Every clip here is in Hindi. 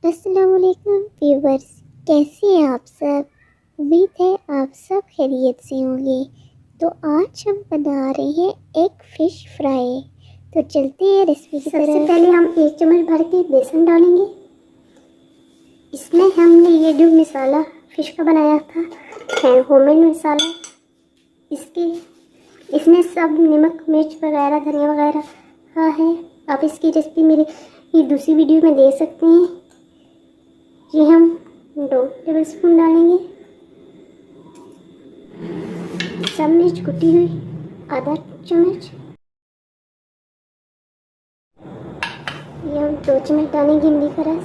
अस्सलाम वालेकुम व्यूवर्स, कैसे हैं आप सब। उम्मीद है आप सब खैरियत से होंगे। तो आज हम बना रहे हैं एग फिश फ्राई। तो चलते हैं रेसिपी की तरफ। सबसे पहले हम 1 चम्मच भर के बेसन डालेंगे। इसमें हमने ये जो मसाला फिश का बनाया था है होममेड मसाला, इसमें सब नमक मिर्च वगैरह धनिया वगैरह है। आप इसकी रेसिपी मेरी ये दूसरी वीडियो में देख सकते हैं। ये हम 2 टेबल स्पून डालेंगे। सब मिर्च कुटी हुई आधा चम्मच। ये हम 2 चम्मच डालेंगे इमली का रस,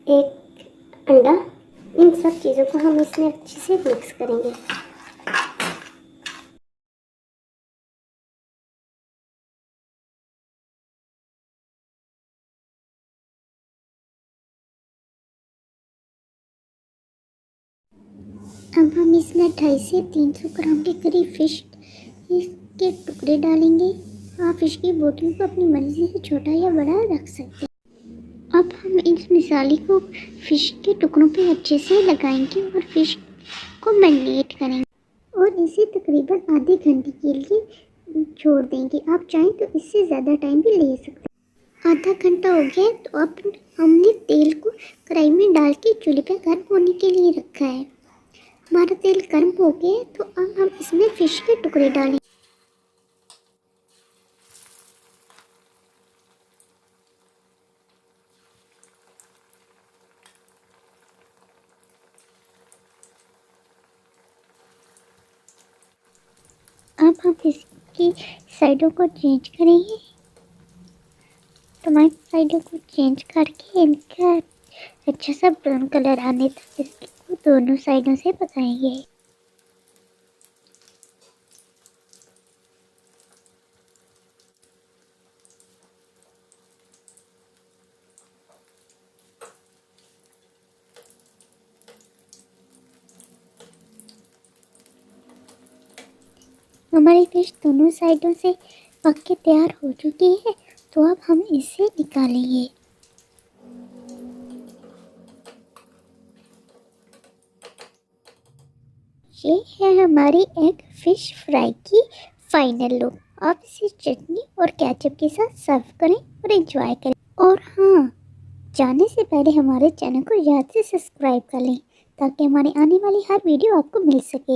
1 अंडा। इन सब चीज़ों को हम इसमें अच्छे से मिक्स करेंगे। अब हम इसमें 250 से 300 ग्राम के करीब फिश के टुकड़े डालेंगे। आप फिश की बोटी को अपनी मर्जी से छोटा या बड़ा रख सकते हैं। अब हम इस मसाले को फिश के टुकड़ों पे अच्छे से लगाएंगे और फिश को मैरिनेट करेंगे और इसे तकरीबन आधे घंटे के लिए छोड़ देंगे। आप चाहें तो इससे ज़्यादा टाइम भी ले सकते हैं। आधा घंटा हो गया तो अब हमने तेल को कढ़ाई में डाल के चूल्हे पे गर्म होने के लिए रखा है। हमारा तेल गर्म हो गया तो अब हम इसमें फिश के टुकड़े डालें। अब हम इसकी साइडों को चेंज करेंगे। टमाटर साइडों को चेंज करके इनका अच्छा सा ब्राउन कलर आने तक इसको दोनों साइडों से पकाएंगे। हमारी फिश दोनों साइडों से पक के तैयार हो चुकी है, तो अब हम इसे निकालेंगे। ये है हमारी एग फिश फ्राई की फाइनल लुक। आप इसे चटनी और केचप के साथ सर्व करें और एंजॉय करें। और हाँ, जाने से पहले हमारे चैनल को याद से सब्सक्राइब कर लें ताकि हमारी आने वाली हर वीडियो आपको मिल सके।